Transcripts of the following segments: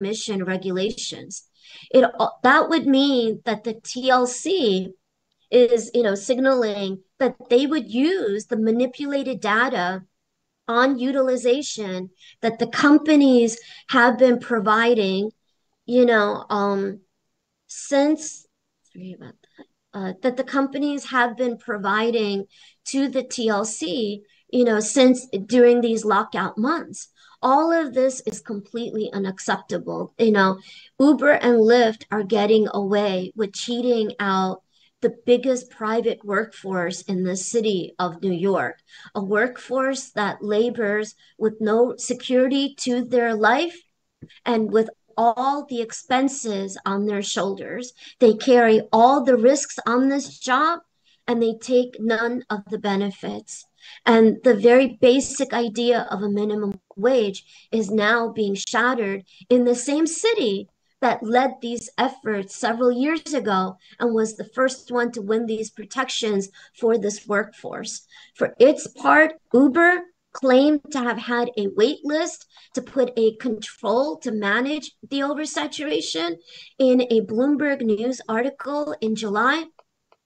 emission regulations. That would mean that the TLC is, signaling that they would use the manipulated data on utilization that the companies have been providing, you know, since, sorry about that the companies have been providing to the TLC, since during these lockout months. All of this is completely unacceptable. Uber and Lyft are getting away with cheating out the biggest private workforce in the city of New York, a workforce that labors with no security to their life and with all the expenses on their shoulders. They carry all the risks on this job and they take none of the benefits. And the very basic idea of a minimum wage is now being shattered in the same city that led these efforts several years ago and was the first one to win these protections for this workforce. For its part, Uber claimed to have had a wait list to put a control to manage the oversaturation. In a Bloomberg News article in July,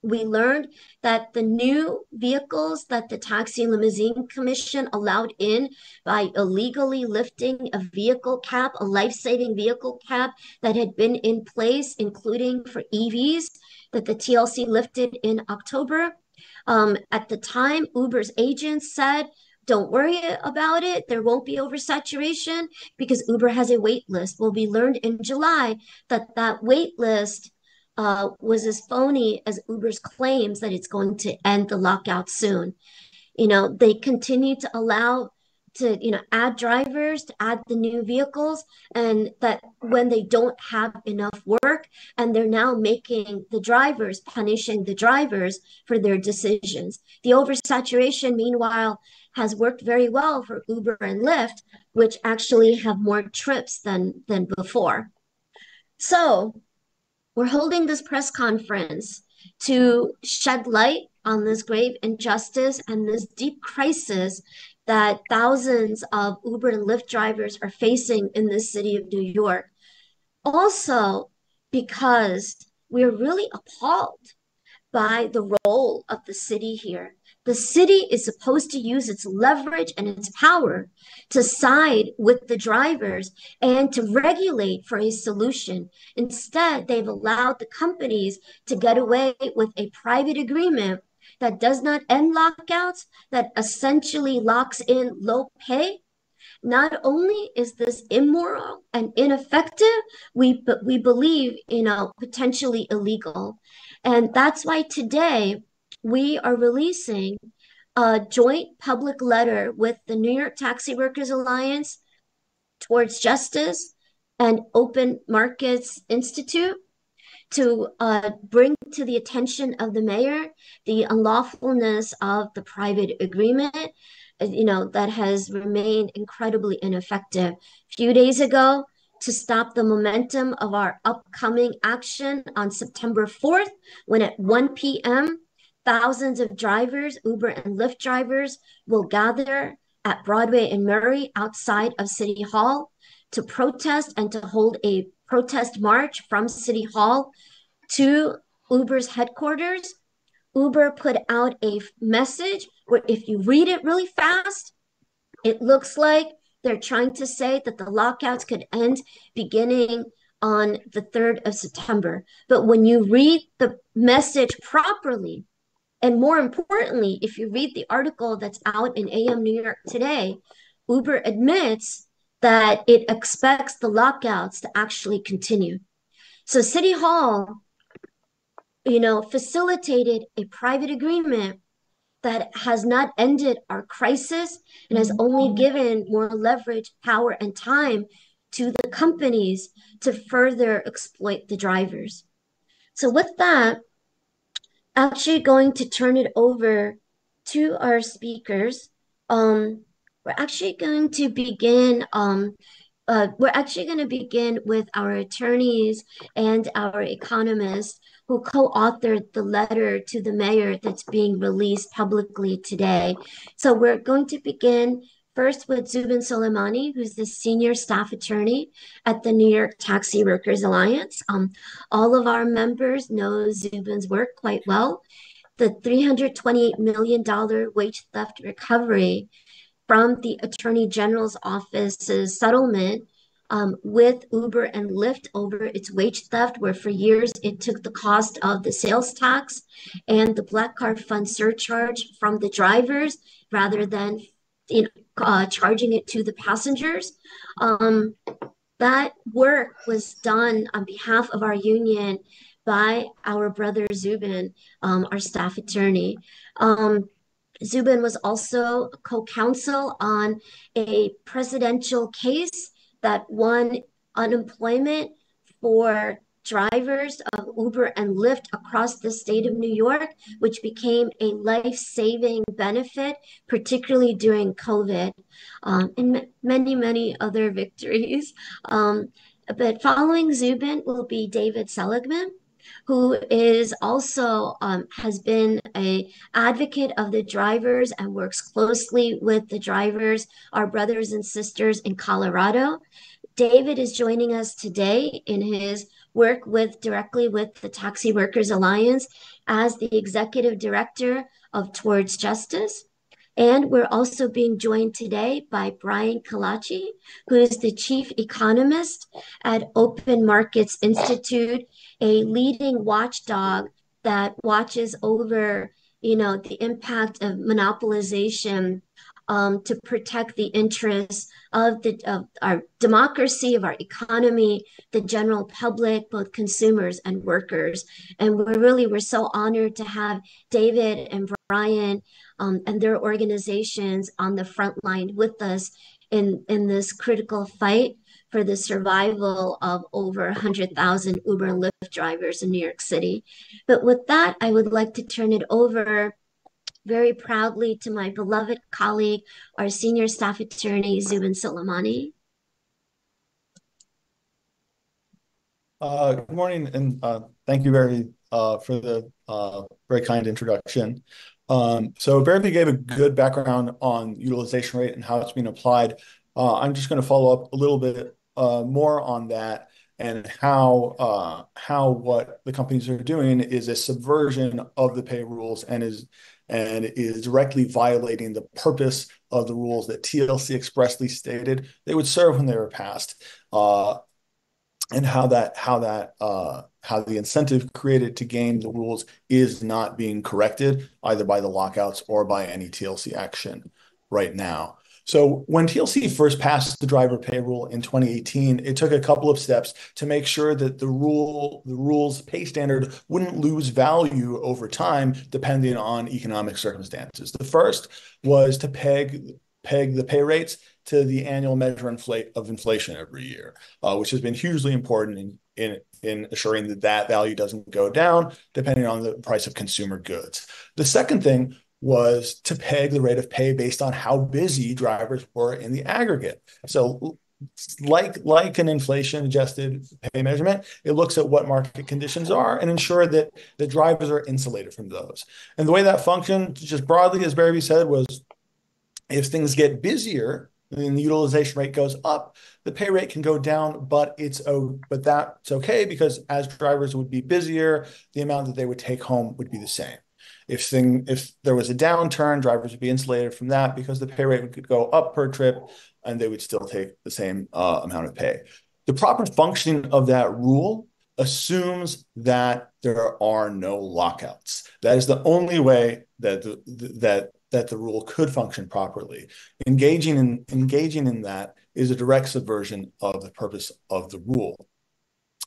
we learned that the new vehicles that the Taxi and Limousine Commission allowed in by illegally lifting a vehicle cap, a life-saving vehicle cap that had been in place, including for EVs, that the TLC lifted in October. At the time, Uber's agents said, don't worry about it. There won't be oversaturation because Uber has a wait list. Well, we learned in July that that wait list was as phony as Uber's claims that it's going to end the lockout soon. They continue to allow to, add drivers, to add the new vehicles, and that when they don't have enough work, and they're now punishing the drivers for their decisions. The oversaturation, meanwhile, has worked very well for Uber and Lyft, which actually have more trips than before. So we're holding this press conference to shed light on this grave injustice and this deep crisis that thousands of Uber and Lyft drivers are facing in the city of New York. Also, because we're really appalled by the role of the city here. The city is supposed to use its leverage and its power to side with the drivers and to regulate for a solution. Instead, they've allowed the companies to get away with a private agreement that does not end lockouts, that essentially locks in low pay. Not only is this immoral and ineffective, we believe, potentially illegal. And that's why today we are releasing a joint public letter with the New York Taxi Workers Alliance Towards Justice and Open Markets Institute to bring to the attention of the mayor the unlawfulness of the private agreement, that has remained incredibly ineffective. A few days ago, to stop the momentum of our upcoming action on September 4th, when at 1 p.m., thousands of drivers, Uber and Lyft drivers, will gather at Broadway and Murray outside of City Hall to protest and to hold a protest march from City Hall to Uber's headquarters. Uber put out a message where if you read it really fast, it looks like they're trying to say that the lockouts could end beginning on the 3rd of September. But when you read the message properly, and more importantly, if you read the article that's out in AM New York today, Uber admits that it expects the lockouts to actually continue. So City Hall, facilitated a private agreement that has not ended our crisis and has only given more leverage, power, and time to the companies to further exploit the drivers. So with that, actually going to turn it over to our speakers. We're actually going to begin with our attorneys and our economists who co-authored the letter to the mayor that's being released publicly today. So we're going to begin First with Zubin Soleimani, who's the senior staff attorney at the New York Taxi Workers Alliance. All of our members know Zubin's work quite well. The $328 million wage theft recovery from the Attorney General's office's settlement with Uber and Lyft over its wage theft, where for years it took the cost of the sales tax and the black card fund surcharge from the drivers rather than charging it to the passengers. That work was done on behalf of our union by our brother Zubin, our staff attorney. Zubin was also co-counsel on a presidential case that won unemployment for drivers of Uber and Lyft across the state of New York, which became a life-saving benefit, particularly during COVID, and many, many other victories. But following Zubin will be David Seligman, who is also has been a advocate of the drivers and works closely with the drivers, our brothers and sisters in Colorado. David is joining us today in his work directly with the Taxi Workers Alliance as the executive director of Towards Justice. And we're also being joined today by Brian Kalachi, who is the chief economist at Open Markets Institute, a leading watchdog that watches over, the impact of monopolization to protect the interests of our democracy, of our economy, the general public, both consumers and workers. And we're so honored to have David and Brian and their organizations on the front line with us in this critical fight for the survival of over 100,000 Uber and Lyft drivers in New York City. But with that, I would like to turn it over very proudly to my beloved colleague, our senior staff attorney, Zubin Soleimani. Good morning, and thank you for the very kind introduction. So Barry gave a good background on utilization rate and how it's being applied. I'm just going to follow up a little bit more on that and how what the companies are doing is a subversion of the pay rules and is directly violating the purpose of the rules that TLC expressly stated they would serve when they were passed. And how the incentive created to game the rules is not being corrected either by the lockouts or by any TLC action right now. So when TLC first passed the driver pay rule in 2018, it took a couple of steps to make sure that the rules pay standard wouldn't lose value over time depending on economic circumstances. The first was to peg the pay rates to the annual measure of inflation every year, which has been hugely important in assuring that value doesn't go down depending on the price of consumer goods. The second thing was to peg the rate of pay based on how busy drivers were in the aggregate. So like an inflation-adjusted pay measurement, it looks at what market conditions are and ensure that the drivers are insulated from those. And the way that functioned, just broadly, as Barry said, was if things get busier, and the utilization rate goes up, the pay rate can go down, but that's okay because as drivers would be busier, the amount that they would take home would be the same. If there was a downturn, drivers would be insulated from that because the pay rate could go up per trip and they would still take the same amount of pay. The proper functioning of that rule assumes that there are no lockouts. That is the only way that the rule could function properly. Engaging in that is a direct subversion of the purpose of the rule.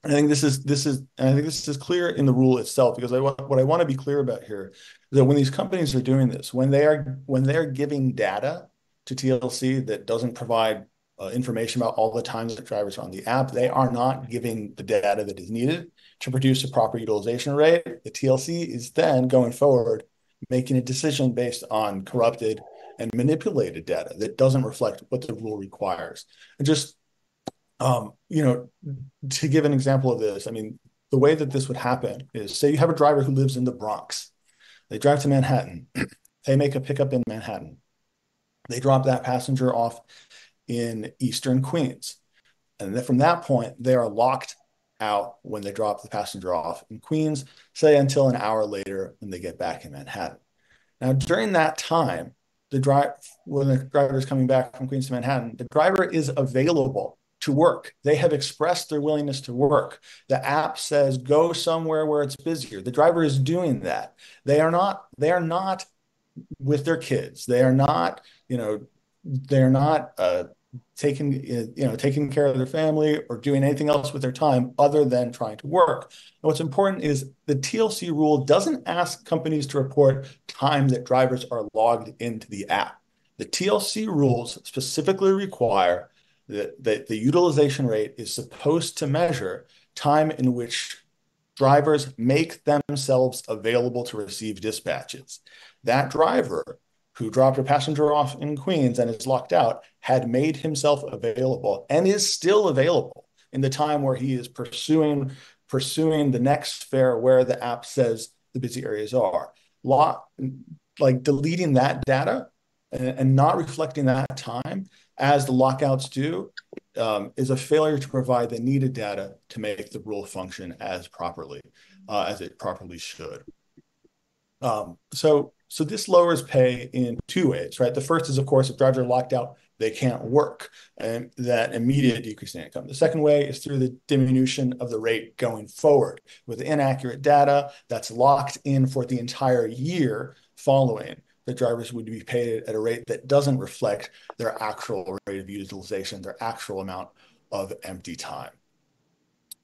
I think this is clear in the rule itself because what I want to be clear about here is that when these companies are doing this, when they're giving data to TLC that doesn't provide information about all the times that drivers are on the app, they are not giving the data that is needed to produce a proper utilization rate. The TLC is then going forward making a decision based on corrupted and manipulated data that doesn't reflect what the rule requires. And just, to give an example of this, I mean, the way that this would happen is, say you have a driver who lives in the Bronx. They drive to Manhattan. They make a pickup in Manhattan. They drop that passenger off in Eastern Queens. And then from that point, they are locked out when they drop the passenger off in Queens, say until an hour later when they get back in Manhattan. Now, during that time, when the driver is coming back from Queens to Manhattan, the driver is available to work. They have expressed their willingness to work. The app says go somewhere where it's busier. The driver is doing that. They are not with their kids. They are not, they're not taking care of their family or doing anything else with their time other than trying to work. And what's important is the TLC rule doesn't ask companies to report time that drivers are logged into the app. The TLC rules specifically require that the utilization rate is supposed to measure time in which drivers make themselves available to receive dispatches. That driver who dropped a passenger off in Queens and is locked out had made himself available and is still available in the time where he is pursuing the next fare where the app says the busy areas are. Like deleting that data and not reflecting that time as the lockouts do is a failure to provide the needed data to make the rule function as it properly should. So this lowers pay in two ways, right? The first is, of course, if drivers are locked out, they can't work, and that immediate decrease in income. The second way is through the diminution of the rate going forward. With inaccurate data that's locked in for the entire year following, the drivers would be paid at a rate that doesn't reflect their actual rate of utilization, their actual amount of empty time.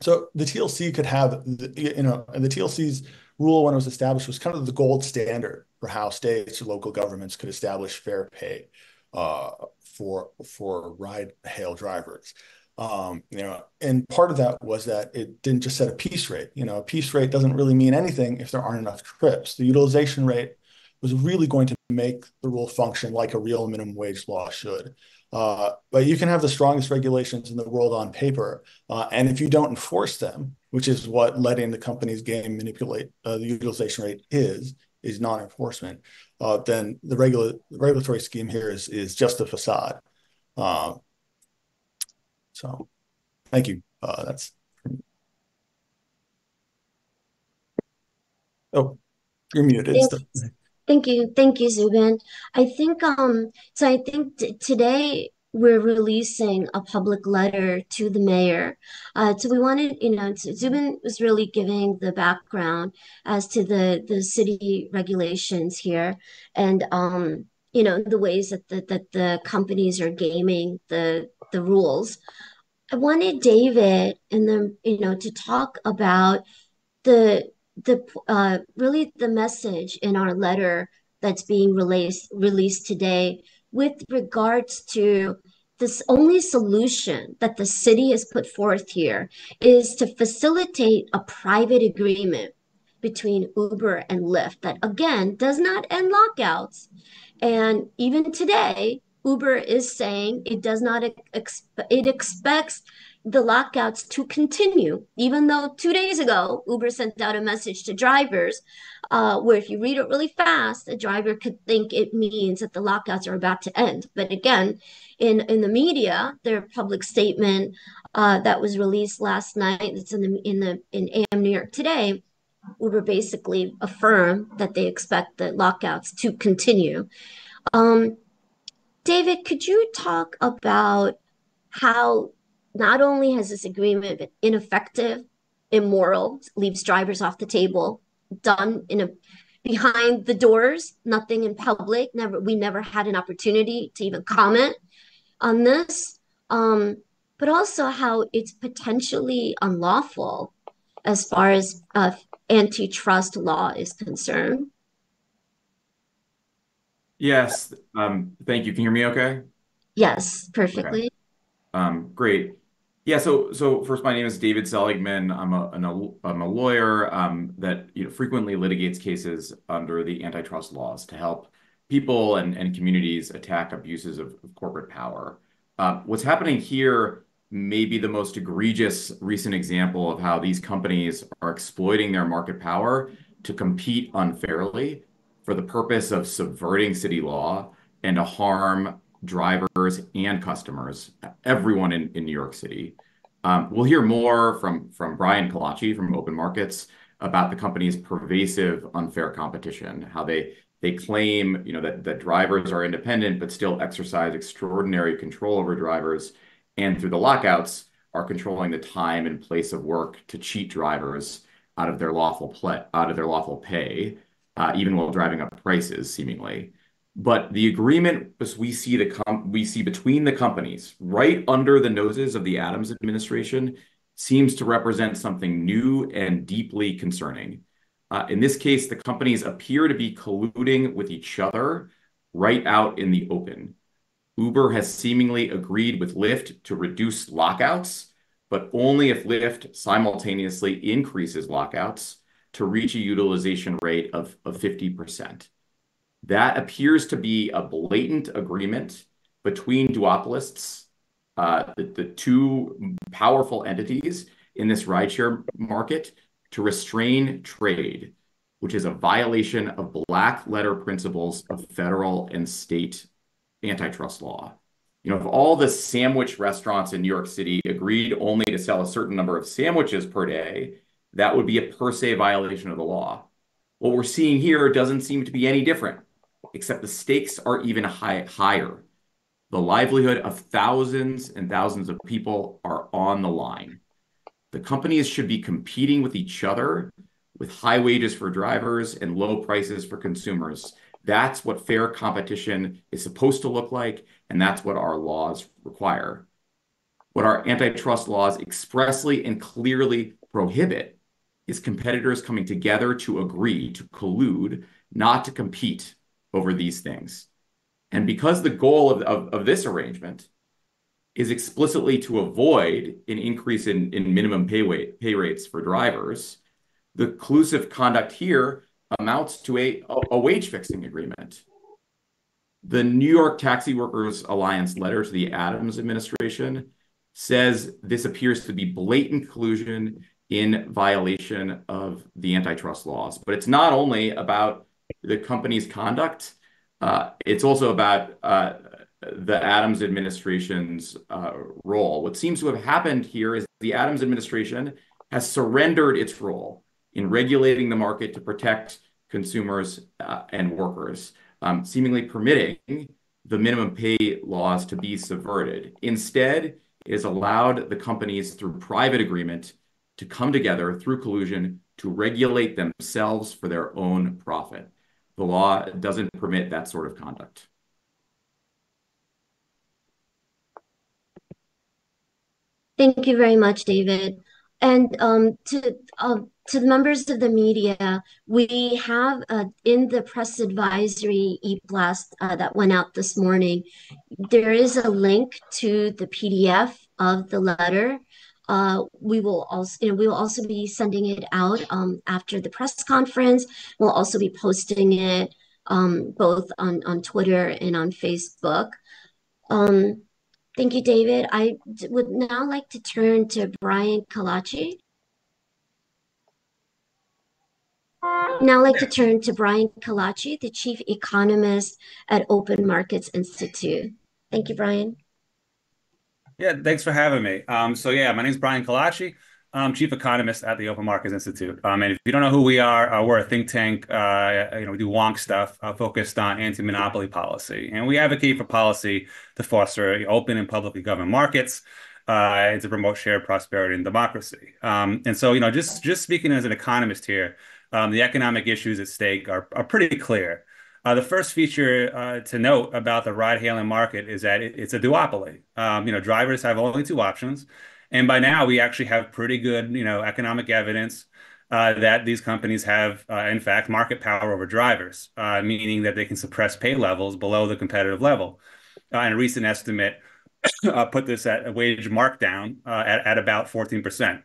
So the TLC could have, the TLC's rule when it was established was kind of the gold standard for how states or local governments could establish fair pay for ride-hail drivers. And part of that was that it didn't just set a piece rate. A piece rate doesn't really mean anything if there aren't enough trips. The utilization rate was really going to make the rule function like a real minimum wage law should. But you can have the strongest regulations in the world on paper, and if you don't enforce them, which is what letting the companies game manipulate the utilization rate is non-enforcement, then the regulatory scheme here is just a facade. So, thank you. That's. Oh, you're muted. Thank you, Zubin. I think today we're releasing a public letter to the mayor. So we wanted, Zubin was really giving the background as to the city regulations here, and the ways that the companies are gaming the rules. I wanted David and then to talk about really the message in our letter that's being released today with regards to this only solution that the city has put forth here is to facilitate a private agreement between Uber and Lyft that again does not end lockouts. And even today, Uber is saying it does not it expects the lockouts to continue, even though 2 days ago, Uber sent out a message to drivers where if you read it really fast, a driver could think it means that the lockouts are about to end. But again, in the media, their public statement that was released last night, that's in AM New York today, Uber basically affirmed that they expect the lockouts to continue. David, could you talk about how not only has this agreement been ineffective, immoral, leaves drivers off the table, done behind the doors, nothing in public, we never had an opportunity to even comment on this, but also how it's potentially unlawful as far as antitrust law is concerned. Yes, thank you. Can you hear me okay? Yes, Okay. perfectly. Great. Yeah, so first, my name is David Seligman. I'm a lawyer that frequently litigates cases under the antitrust laws to help people and communities attack abuses of corporate power. What's happening here may be the most egregious recent example of how these companies are exploiting their market power to compete unfairly for the purpose of subverting city law and to harm drivers and customers, everyone in New York City. We'll hear more from Brian Kalachi from Open Markets about the company's pervasive unfair competition, how they claim, that drivers are independent but still exercise extraordinary control over drivers, and through the lockouts are controlling the time and place of work to cheat drivers out of their lawful pay, even while driving up prices, seemingly. But the agreement we see between the companies, right under the noses of the Adams administration, seems to represent something new and deeply concerning. In this case, the companies appear to be colluding with each other right out in the open. Uber has seemingly agreed with Lyft to reduce lockouts, but only if Lyft simultaneously increases lockouts to reach a utilization rate of 50%. That appears to be a blatant agreement between duopolists, the two powerful entities in this rideshare market, to restrain trade, which is a violation of black letter principles of federal and state antitrust law. If all the sandwich restaurants in New York City agreed only to sell a certain number of sandwiches per day, that would be a per se violation of the law. What we're seeing here doesn't seem to be any different, except the stakes are even higher. The livelihood of thousands and thousands of people are on the line. The companies should be competing with each other with high wages for drivers and low prices for consumers. That's what fair competition is supposed to look like, and that's what our laws require. What our antitrust laws expressly and clearly prohibit is competitors coming together to agree, to collude, not to compete over these things. And because the goal of this arrangement is explicitly to avoid an increase in minimum pay rates for drivers, the collusive conduct here amounts to a wage fixing agreement. The New York Taxi Workers Alliance letter to the Adams administration says this appears to be blatant collusion in violation of the antitrust laws. But it's not only about the company's conduct, it's also about the Adams administration's role. What seems to have happened here is the Adams administration has surrendered its role in regulating the market to protect consumers and workers, seemingly permitting the minimum pay laws to be subverted. Instead, it has allowed the companies, through private agreement, to come together through collusion to regulate themselves for their own profit. The law doesn't permit that sort of conduct. Thank you very much, David. And to the members of the media, we have in the press advisory e-blast that went out this morning, there is a link to the PDF of the letter. We will also be sending it out after the press conference. We'll also be posting it both on Twitter and on Facebook. Thank you, David. I would now like to turn to Brian Kalachi. The Chief Economist at Open Markets Institute. Thank you, Brian. Yeah, thanks for having me. My name is Brian Kalachi. I'm Chief Economist at the Open Markets Institute. And if you don't know who we are, we're a think tank. We do wonk stuff focused on anti-monopoly policy. And we advocate for policy to foster open and publicly governed markets and to promote shared prosperity and democracy. Just speaking as an economist here, the economic issues at stake are pretty clear. The first feature to note about the ride-hailing market is that it's a duopoly. Drivers have only two options. And by now, we actually have pretty good, economic evidence that these companies have, in fact, market power over drivers, meaning that they can suppress pay levels below the competitive level. And a recent estimate put this at a wage markdown at about 14%.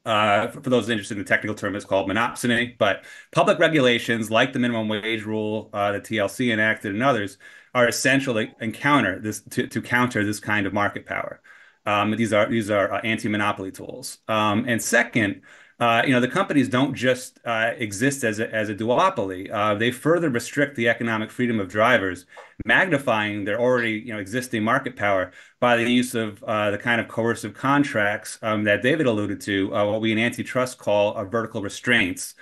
For those interested in the technical term, it's called monopsony. But public regulations like the minimum wage rule, the TLC enacted, and others are essential to counter this kind of market power. These are anti-monopoly tools. And second, The companies don't just exist as a duopoly. They further restrict the economic freedom of drivers, magnifying their already existing market power by the use of the kind of coercive contracts that David alluded to, what we in antitrust call vertical restraints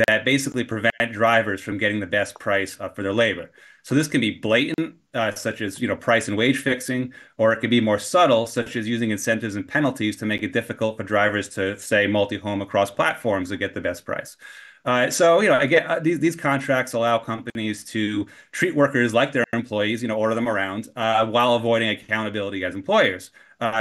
that basically prevent drivers from getting the best price for their labor. So this can be blatant, such as price and wage fixing, or it can be more subtle, such as using incentives and penalties to make it difficult for drivers to, say, multi-home across platforms to get the best price. Again, these contracts allow companies to treat workers like their employees, order them around, while avoiding accountability as employers.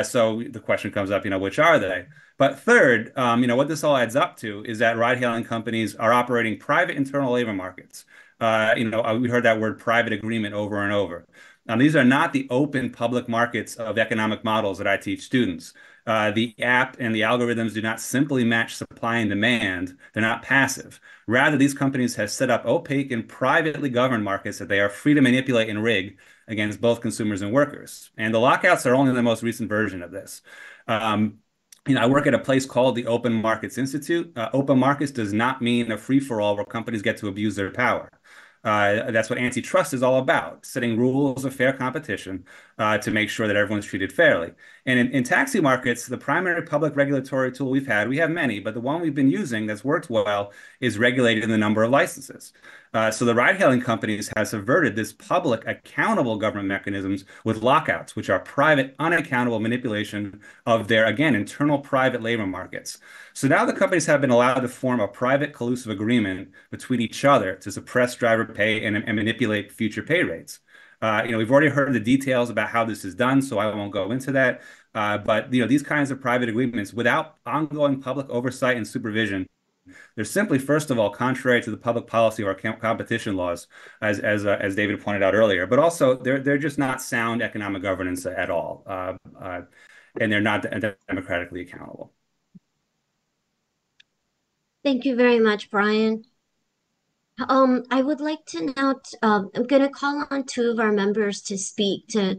So the question comes up, which are they? But third, what this all adds up to is that ride-hailing companies are operating private internal labor markets. We heard that word private agreement over and over. These are not the open public markets of economic models that I teach students. The app and the algorithms do not simply match supply and demand. They're not passive. Rather, these companies have set up opaque and privately governed markets that they are free to manipulate and rig against both consumers and workers. And the lockouts are only the most recent version of this. I work at a place called the Open Markets Institute. Open markets does not mean a free-for-all where companies get to abuse their power. That's what antitrust is all about, setting rules of fair competition to make sure that everyone's treated fairly. And in taxi markets, the primary public regulatory tool we have many, but the one we've been using that's worked well is regulating the number of licenses. So the ride-hailing companies have subverted this public accountable government mechanisms with lockouts, which are private, unaccountable manipulation of their, again, internal private labor markets. So now the companies have been allowed to form a private collusive agreement between each other to suppress driver pay and manipulate future pay rates. We've already heard the details about how this is done, so I won't go into that. But these kinds of private agreements, without ongoing public oversight and supervision, they're simply, first of all, contrary to the public policy or competition laws, as David pointed out earlier. But also, they're just not sound economic governance at all, and they're not democratically accountable. Thank you very much, Brian. I would like to now, I'm going to call on two of our members to speak to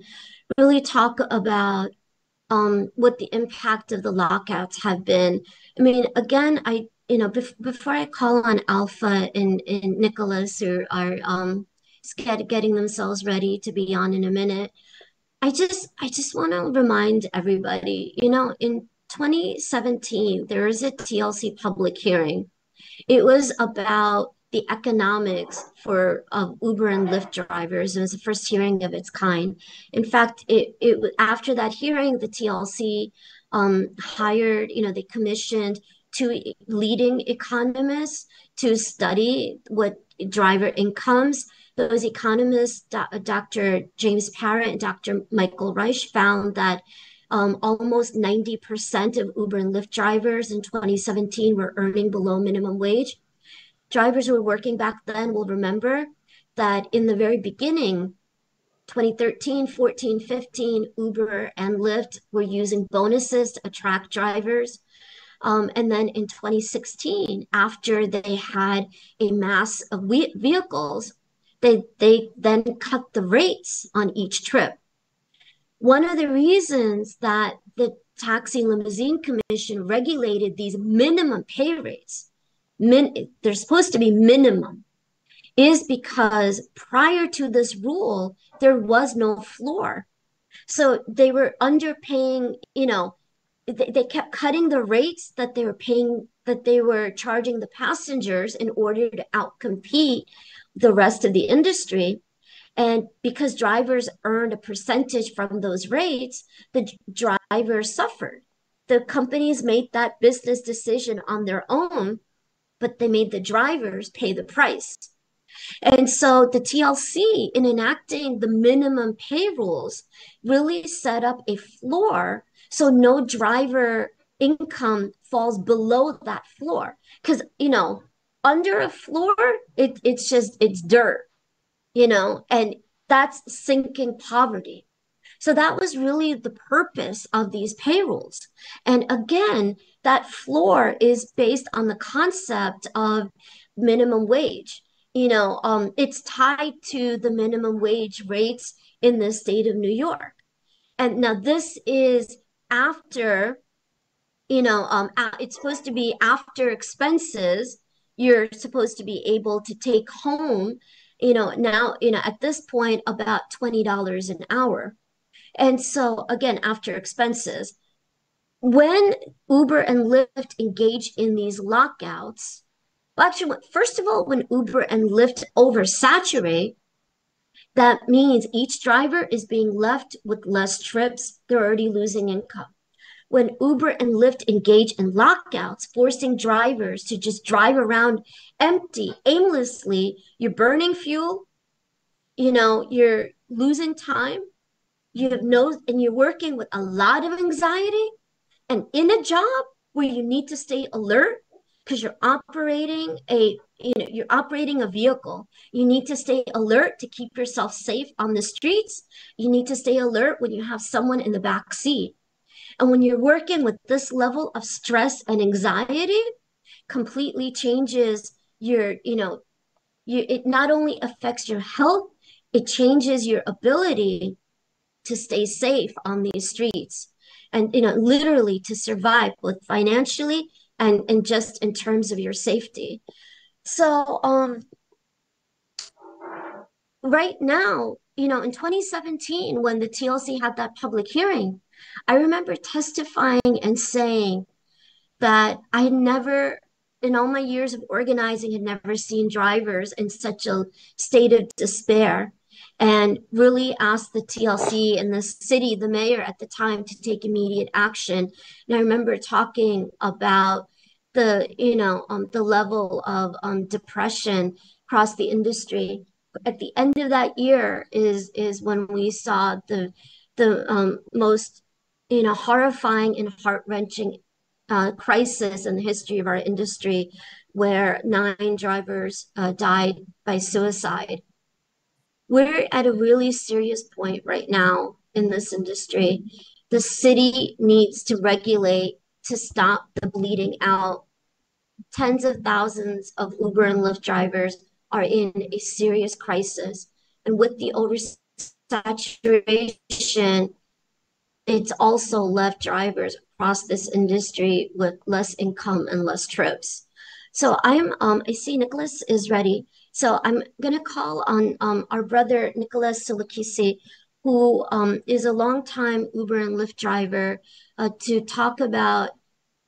really talk about what the impact of the lockouts have been. I mean, again, before I call on Alpha and Nicholas, who are getting themselves ready to be on in a minute, I just want to remind everybody, in 2017, there was a TLC public hearing. It was about the economics of Uber and Lyft drivers. It was the first hearing of its kind. In fact, after that hearing, the TLC hired, they commissioned two leading economists to study what driver incomes. Those economists, Dr. James Parrott and Dr. Michael Reich, found that almost 90% of Uber and Lyft drivers in 2017 were earning below minimum wage. Drivers who were working back then will remember that in the very beginning, 2013, 14, 15, Uber and Lyft were using bonuses to attract drivers. And then in 2016, after they had a mass of vehicles, they then cut the rates on each trip. One of the reasons that the Taxi Limousine Commission regulated these minimum pay rates, they're supposed to be minimum, is because prior to this rule, there was no floor. So they were underpaying, they kept cutting the rates that they were paying, that they were charging the passengers in order to outcompete the rest of the industry. And because drivers earned a percentage from those rates, the drivers suffered. The companies made that business decision on their own, but they made the drivers pay the price. And so the TLC, in enacting the minimum pay rules, really set up a floor so no driver income falls below that floor. Because, under a floor, it's dirt, and that's sinking poverty. So that was really the purpose of these pay rules. And again, that floor is based on the concept of minimum wage. It's tied to the minimum wage rates in the state of New York. And now this is after, it's supposed to be after expenses. You're supposed to be able to take home, now, at this point, about $20 an hour. And so again, after expenses, when Uber and Lyft engage in these lockouts, well, actually, first of all, when Uber and Lyft oversaturate, that means each driver is being left with less trips. They're already losing income. When Uber and Lyft engage in lockouts, forcing drivers to just drive around empty, aimlessly, you're burning fuel, you're losing time, and you're working with a lot of anxiety and in a job where you need to stay alert because you're operating a vehicle. You need to stay alert to keep yourself safe on the streets. You need to stay alert when you have someone in the back seat. And when you're working with this level of stress and anxiety, completely changes it not only affects your health, it changes your ability to stay safe on these streets and, literally to survive both financially and just in terms of your safety. So, right now, in 2017, when the TLC had that public hearing, I remember testifying and saying that I had never, in all my years of organizing, had never seen drivers in such a state of despair, and really asked the TLC and the city, the mayor at the time, to take immediate action. And I remember talking about the level of depression across the industry. At the end of that year is when we saw the most horrifying and heart-wrenching crisis in the history of our industry, where 9 drivers died by suicide. We're at a really serious point right now in this industry. The city needs to regulate to stop the bleeding out. Tens of thousands of Uber and Lyft drivers are in a serious crisis. And with the oversaturation, it's also left drivers across this industry with less income and less trips. So I see Nicholas is ready. So I'm gonna call on our brother Nicholas Silukisi, who is a longtime Uber and Lyft driver, to talk about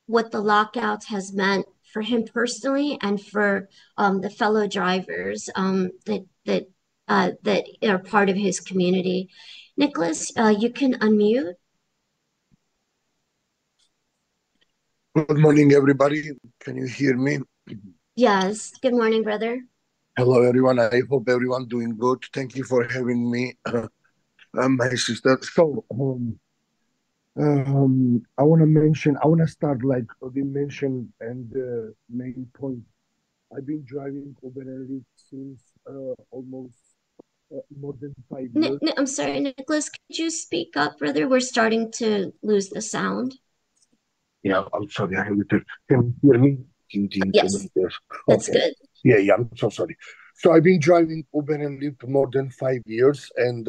what the lockout has meant for him personally and for the fellow drivers that are part of his community. Nicholas, you can unmute. Good morning, everybody. Can you hear me? Yes. Good morning, brother. Hello, everyone. I hope everyone doing good. Thank you for having me, my sister. So, I want to start like we mentioned, and the main point. I've been driving Uber and Lyft since almost more than 5 years. I'm sorry, Nicholas. Could you speak up, brother? We're starting to lose the sound. Yeah, I'm sorry. Can you hear me? Yes, that's Okay. good. Yeah, I'm so sorry. So I've been driving Uber and Lyft more than 5 years, and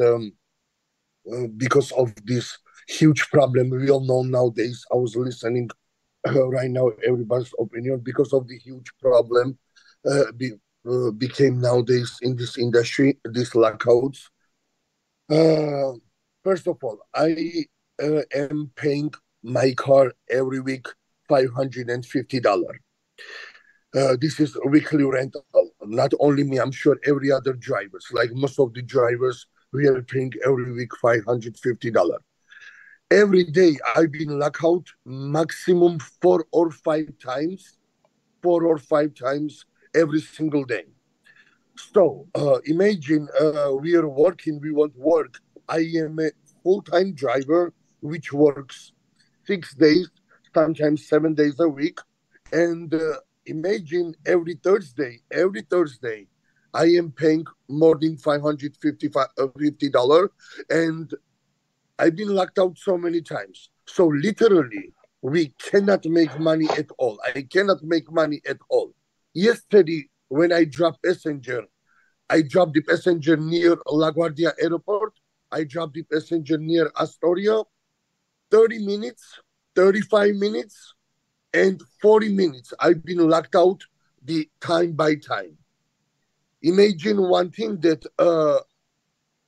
because of this huge problem we all know nowadays, I was listening right now everybody's opinion because of the huge problem became nowadays in this industry, these lockouts. First of all, I am paying my car every week $550. This is a weekly rental. Not only me, I'm sure every other drivers, like most of the drivers, we are paying every week $550. Every day I've been locked out maximum 4 or 5 times every single day. So imagine we are working, we want work. I am a full-time driver, which works 6 days, sometimes 7 days a week. And imagine every Thursday, I am paying more than $550, and I've been locked out so many times. So literally, we cannot make money at all. I cannot make money at all. Yesterday, when I dropped the passenger near LaGuardia Airport. I dropped the passenger near Astoria. 30 minutes, 35 minutes, and 40 minutes. I've been locked out the time by time. Imagine one thing that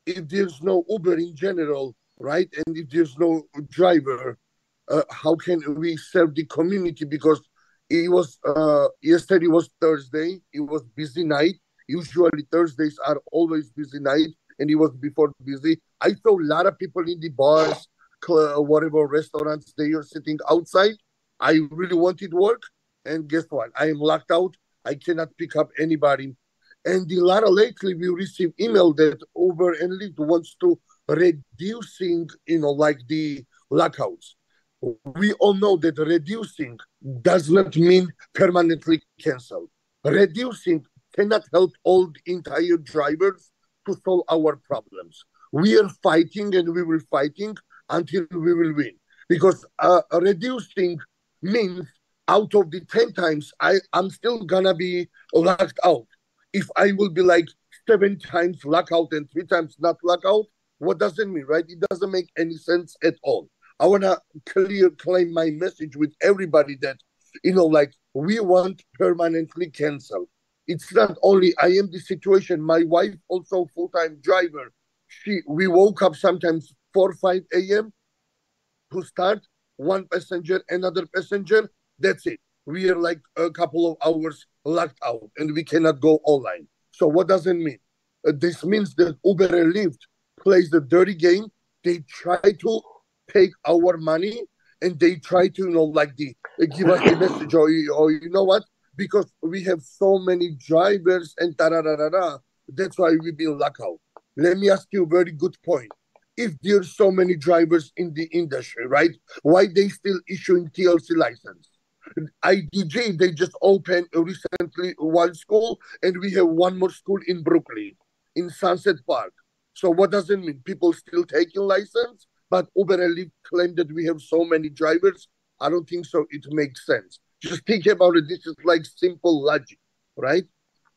if there's no Uber in general, right? And if there's no driver, how can we serve the community? Because it was yesterday was Thursday. It was busy night. Usually Thursdays are always busy night, and it was before busy. I saw a lot of people in the bars, whatever restaurants they are sitting outside. I really wanted work, and guess what? I am locked out. I cannot pick up anybody. And the latter lately, we received email that Uber and Lyft wants to reducing, like the lockouts. We all know that reducing does not mean permanently cancel. Reducing cannot help all the entire drivers to solve our problems. We are fighting and we will fighting until we will win. Because reducing means out of the 10 times, I'm still gonna be locked out. If I will be like 7 times lockout and 3 times not lockout, what does it mean, right? It doesn't make any sense at all. I want to claim my message with everybody that, we want permanently cancel. It's not only I am the situation. My wife also full-time driver. We woke up sometimes 4, 5 a.m. to start one passenger, another passenger. That's it. We are like a couple of hours locked out and we cannot go online. So what does it mean? This means that Uber and Lyft plays the dirty game. They try to take our money and they try to, give us the message or you know what? Because we have so many drivers and da-da-da-da-da. That's why we've been locked out. Let me ask you a very good point. If there's so many drivers in the industry, right? Why they still issuing TLC license? IDJ, they just opened recently one school, and we have one more school in Brooklyn, in Sunset Park. So what does it mean? People still taking license, but Uber and Lyft claim that we have so many drivers. I don't think so. It makes sense. Just think about it. This is like simple logic, right?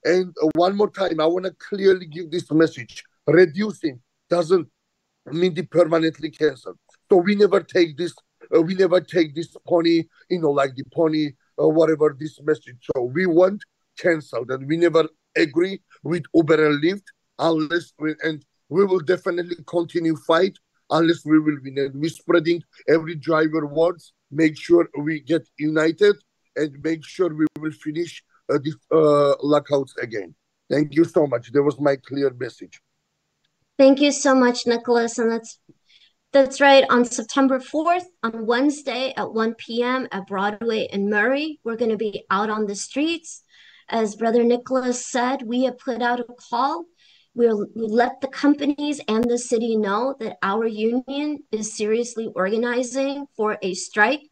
And one more time, I want to clearly give this message. Reducing doesn't mean the permanently cancel. So we never take this pony, like the pony or whatever this message. So we want canceled and we never agree with Uber and Lyft and we will definitely continue fight unless we will win. And we're spreading every driver words, make sure we get united and make sure we will finish these lockouts again. Thank you so much. That was my clear message. Thank you so much, Nicholas. And that's right. On September 4th, on Wednesday at 1 p.m. at Broadway and Murray, we're going to be out on the streets. As Brother Nicholas said, we have put out a call. We'll let the companies and the city know that our union is seriously organizing for a strike.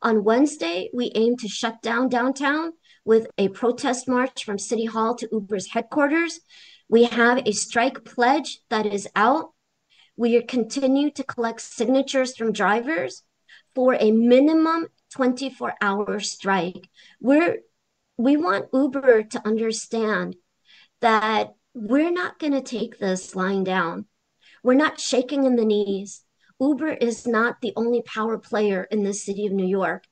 On Wednesday, we aim to shut down downtown with a protest march from City Hall to Uber's headquarters. We have a strike pledge that is out. We continue to collect signatures from drivers for a minimum 24-hour strike. We want Uber to understand that we're not going to take this lying down. We're not shaking in the knees. Uber is not the only power player in the city of New York.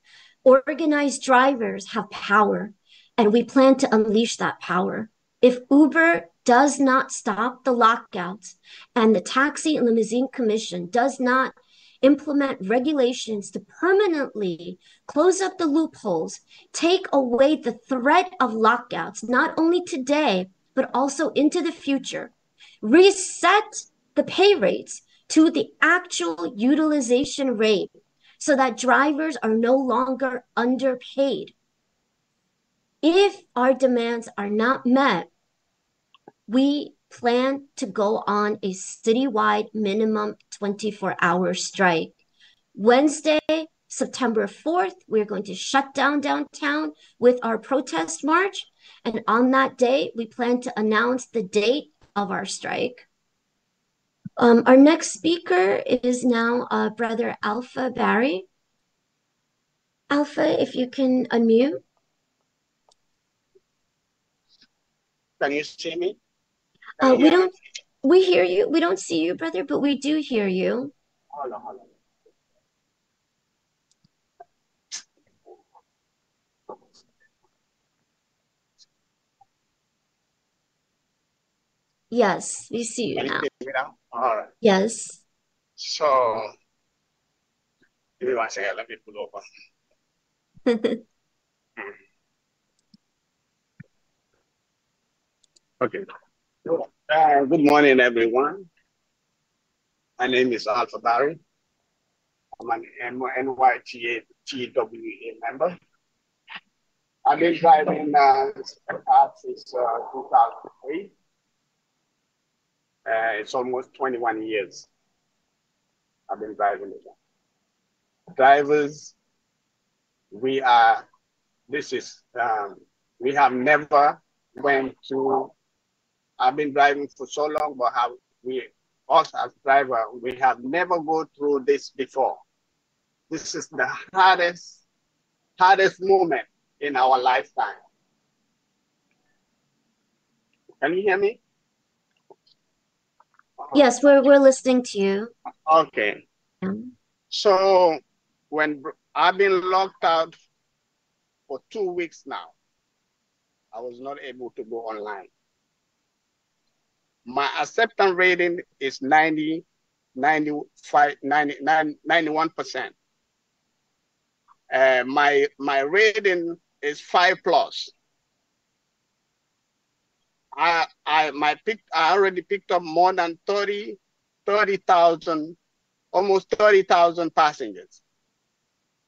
Organized drivers have power, and we plan to unleash that power. If Uber does not stop the lockouts and the Taxi and Limousine Commission does not implement regulations to permanently close up the loopholes, take away the threat of lockouts, not only today, but also into the future, reset the pay rates to the actual utilization rate so that drivers are no longer underpaid. If our demands are not met, we plan to go on a citywide minimum 24-hour strike. Wednesday, September 4th, we're going to shut down downtown with our protest march. And on that day, we plan to announce the date of our strike. Our next speaker is now Brother Alpha Barry. Alpha, if you can unmute. Can you see me? We hear you. We don't see you, brother, but we do hear you. Hold on. Yes, we see you Can you now. see me now? All right. Yes. So, give me one second. Let me pull over. Okay. Good morning, everyone. My name is Alpha Barry. I'm an NYTWA member. I've been driving car since 2003. It's almost 21 years I've been driving it. Drivers, we are, this is, we have never went to, I've been driving for so long, but us as driver, we have never go through this before. This is the hardest moment in our lifetime. Can you hear me? Yes, we're listening to you. Okay. So when I've been locked out for 2 weeks now, I was not able to go online. My acceptance rating is 90, 95, 99, 91%. My rating is 5+. I already picked up more than 30,000, almost 30,000 passengers.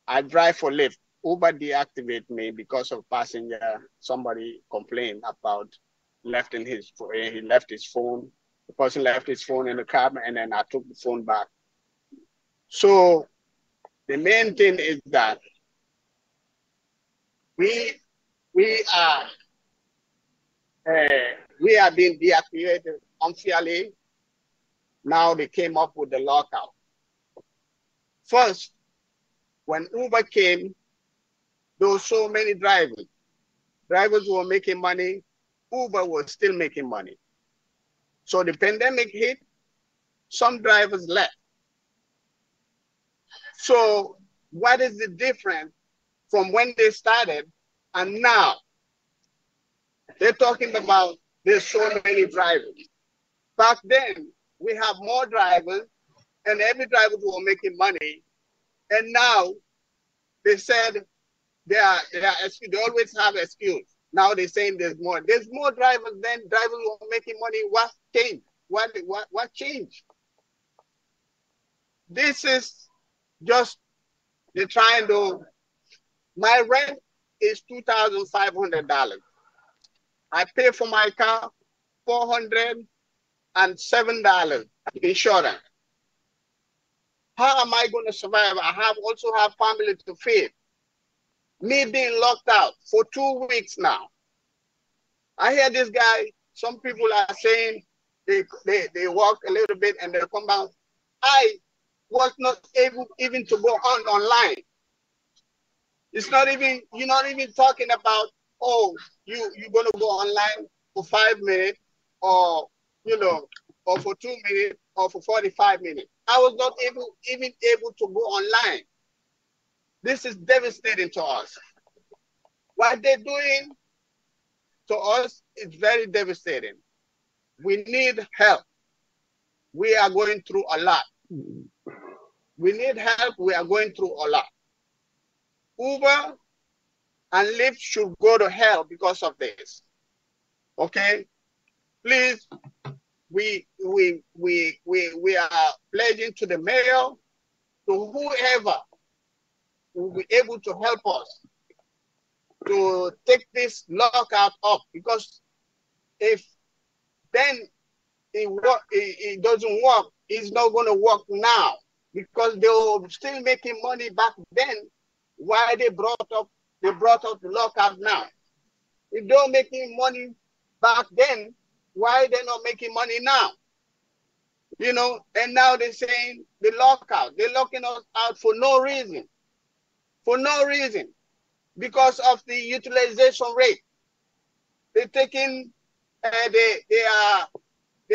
I drive for Lyft. Uber deactivated me because of passenger. Somebody complained about he left his phone. The person left his phone in the cab, and then I took the phone back. So the main thing is that we are being deactivated unfairly. Now they came up with the lockout. First, when Uber came, there were so many drivers. Drivers were making money. Uber was still making money. So the pandemic hit, some drivers left. So what is the difference from when they started and now? They're talking about there's so many drivers. Back then, we have more drivers and every driver was making money. And now they said they always have excuse. Now they're saying there's more. There's more drivers than drivers who are making money. What changed? What changed? This is just they're trying to. My rent is $2,500. I pay for my car $407 insurance. How am I going to survive? I also have family to feed. Me being locked out for 2 weeks now. I hear this guy, some people are saying they walk a little bit and they come out. I was not able even to go online. It's not even, you're not even talking about, oh, you're gonna go online for 5 minutes or or for 2 minutes or for 45 minutes. I was not even able to go online. This is devastating to us. What they're doing to us is very devastating. We need help. We are going through a lot. We need help. We are going through a lot. Uber and Lyft should go to hell because of this. Okay? Please, we are pledging to the mayor, to whoever will be able to help us to take this lockout up, because if then it doesn't work, it's not going to work now, because they were still making money back then. Why they brought up the lockout now? If they were making money back then, why they're not making money now? And now they're saying the lockout. They're locking us out for no reason. For no reason. Because of the utilization rate. They're taking, they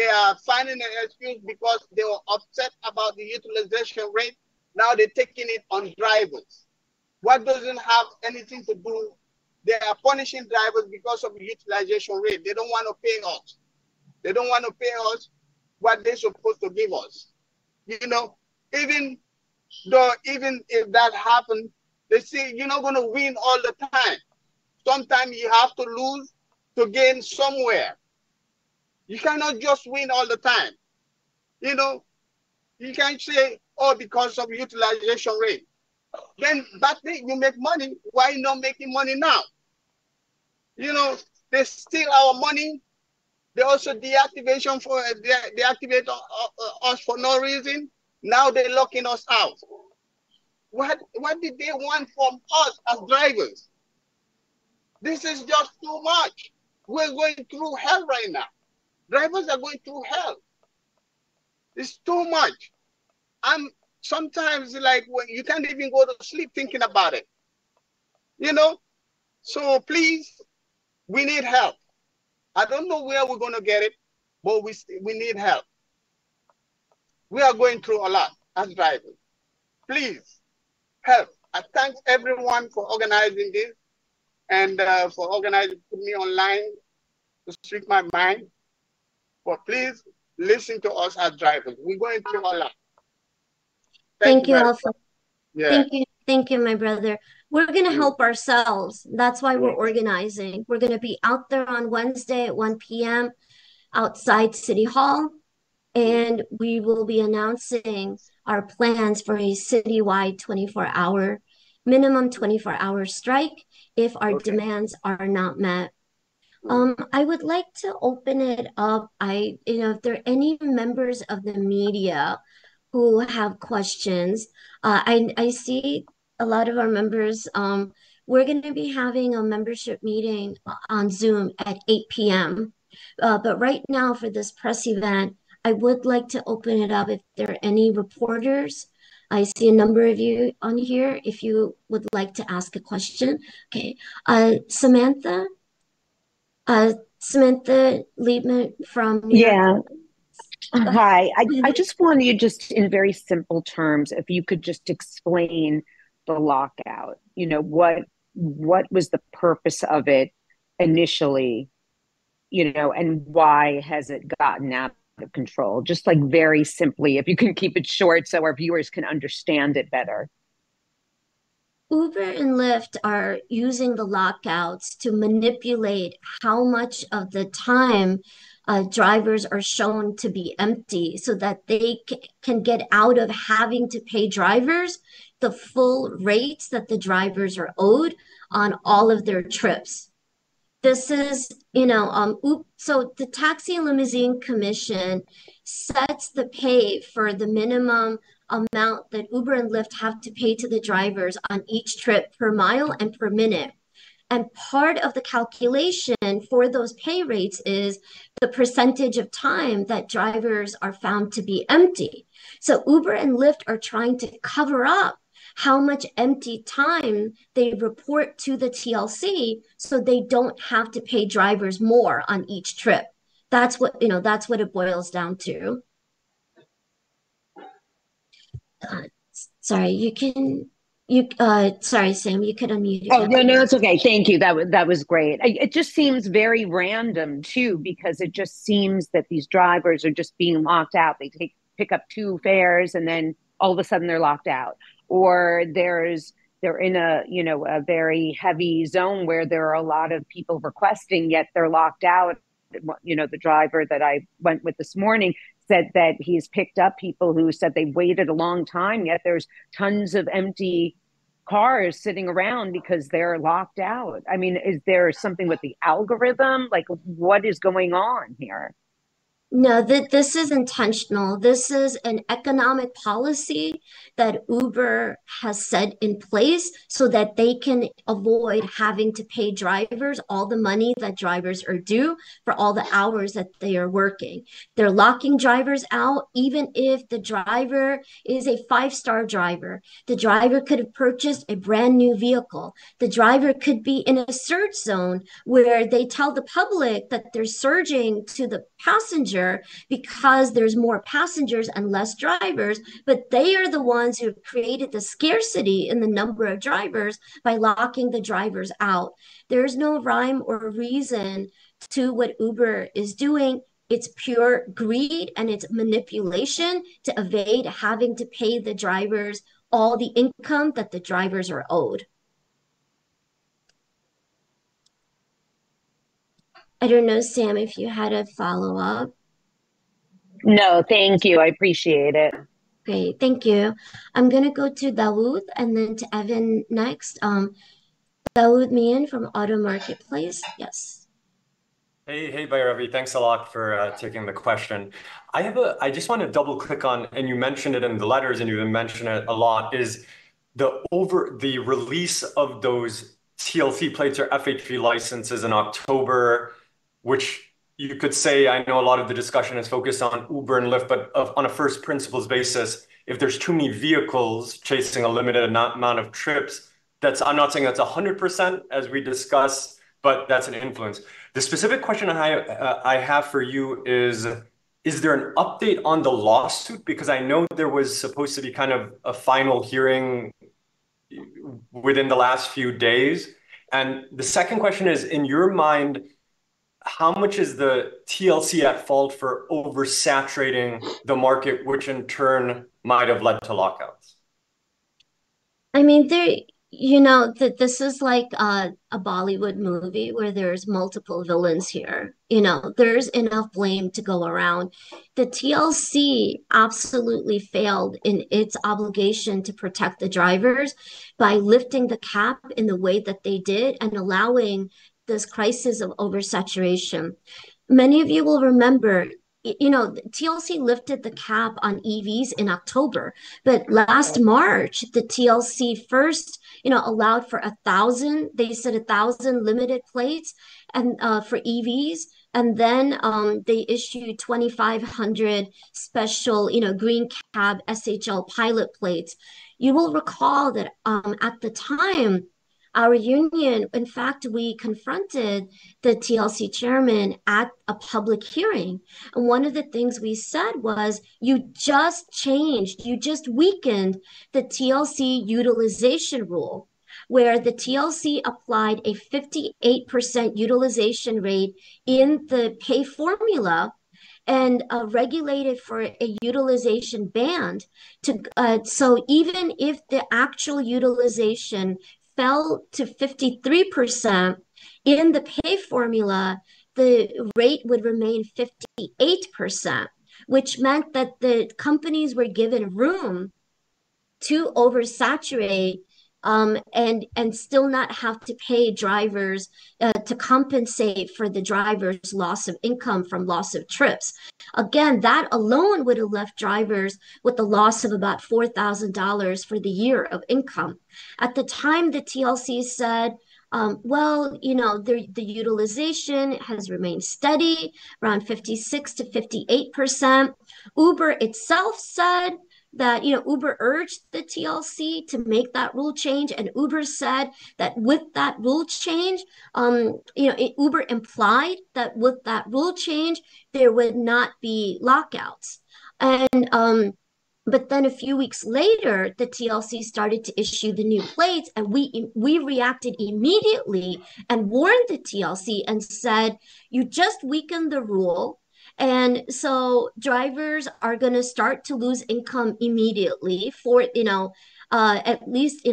are finding an excuse because they were upset about the utilization rate. Now they're taking it on drivers. What doesn't have anything to do? They are punishing drivers because of the utilization rate. They don't want to pay us. They don't want to pay us what they're supposed to give us. You know, even even if that happens, they say you're not going to win all the time. Sometimes you have to lose to gain somewhere. You cannot just win all the time. You know, you can't say, oh, because of utilization rate. Then back then you make money. Why not making money now? You know, they steal our money. They also deactivate us for no reason. Now they're locking us out. What did they want from us as drivers? This is just too much. We're going through hell right now. Drivers are going through hell. It's too much. I'm sometimes like when you can't even go to sleep thinking about it. You know? So please, we need help. I don't know where we're going to get it, but we need help. We are going through a lot as drivers. Please help. I thank everyone for organizing this and for organizing, put me online to speak my mind. But please listen to us as drivers. We're going through a lot. Thank you, Alpha. Yeah. Thank you, my brother. We're going to help ourselves. That's why we're organizing. We're going to be out there on Wednesday at 1 p.m. outside City Hall, and we will be announcing our plans for a citywide 24-hour, minimum 24-hour strike if our demands are not met. I would like to open it up. If there are any members of the media who have questions, I see a lot of our members. We're going to be having a membership meeting on Zoom at 8 p.m. But right now for this press event, I would like to open it up if there are any reporters. I see a number of you on here if you would like to ask a question. Okay. Samantha? Samantha Liebman from New York. Hi. I just wanted you, just in very simple terms, if you could just explain the lockout. You know, what was the purpose of it initially, you know, and why has it gotten out of control? Just like very simply, if you can keep it short so our viewers can understand it better. Uber and Lyft are using the lockouts to manipulate how much of the time drivers are shown to be empty so that they can get out of having to pay drivers the full rates that the drivers are owed on all of their trips. This is, so the Taxi and Limousine Commission sets the pay for the minimum amount that Uber and Lyft have to pay to the drivers on each trip per mile and per minute. And part of the calculation for those pay rates is the percentage of time that drivers are found to be empty. So Uber and Lyft are trying to cover up how much empty time they report to the TLC so they don't have to pay drivers more on each trip. That's what it boils down to. Sorry, sorry, Sam, you could unmute again. Oh, no, it's okay. Thank you. That was great. It just seems very random too, because it just seems that these drivers are just being locked out. They pick up 2 fares and then all of a sudden they're locked out. Or they're in a very heavy zone where there are a lot of people requesting, yet they're locked out. You know, the driver that I went with this morning said that he's picked up people who said they waited a long time, yet there's tons of empty cars sitting around because they're locked out. I mean, is there something with the algorithm? Like, what is going on here? No, this is intentional. This is an economic policy that Uber has set in place so that they can avoid having to pay drivers all the money that drivers are due for all the hours that they are working. They're locking drivers out, even if the driver is a 5-star driver. The driver could have purchased a brand new vehicle. The driver could be in a surge zone where they tell the public that they're surging to the passenger because there's more passengers and less drivers, but they are the ones who have created the scarcity in the number of drivers by locking the drivers out. There's no rhyme or reason to what Uber is doing. it's pure greed and it's manipulation to evade having to pay the drivers all the income that the drivers are owed. I don't know, Sam, if you had a follow-up. No, thank you. I appreciate it. Great, thank you. I'm gonna go to Dawood and then to Evan next. Dawood Mian from Auto Marketplace. Yes. Hey, Bhairavi, thanks a lot for taking the question. I just want to double click on, and you mentioned it in the letters, and you've mentioned it a lot, is the release of those TLC plates or FHV licenses in October, which you could say, I know a lot of the discussion is focused on Uber and Lyft, but on a first principles basis, if there's too many vehicles chasing a limited amount of trips, I'm not saying that's 100% as we discuss, but that's an influence. The specific question I have for you is there an update on the lawsuit? Because I know there was supposed to be kind of a final hearing within the last few days. And the second question is, in your mind, how much is the TLC at fault for oversaturating the market, which in turn might have led to lockouts? I mean, that this is like a Bollywood movie where there's multiple villains here. There's enough blame to go around. The TLC absolutely failed in its obligation to protect the drivers by lifting the cap in the way that they did and allowing this crisis of oversaturation. Many of you will remember, TLC lifted the cap on EVs in October, but last March, the TLC first, allowed for 1,000, they said 1,000 limited plates and for EVs. And then they issued 2,500 special, green cab SHL pilot plates. You will recall that at the time, our union, in fact, we confronted the TLC chairman at a public hearing. And one of the things we said was, you just weakened the TLC utilization rule, where the TLC applied a 58% utilization rate in the pay formula and regulated for a utilization band. So even if the actual utilization fell to 53% in the pay formula, the rate would remain 58%, which meant that the companies were given room to oversaturate and still not have to pay drivers to compensate for the driver's loss of income from loss of trips. Again, that alone would have left drivers with the loss of about $4,000 for the year of income. At the time, the TLC said, the utilization has remained steady, around 56 to 58%. Uber itself said that, Uber urged the TLC to make that rule change. And Uber said that with that rule change, Uber implied that with that rule change, there would not be lockouts. And, but then a few weeks later, the TLC started to issue the new plates, and we reacted immediately and warned the TLC and said, you just weakened the rule. And so drivers are going to start to lose income immediately for, at least,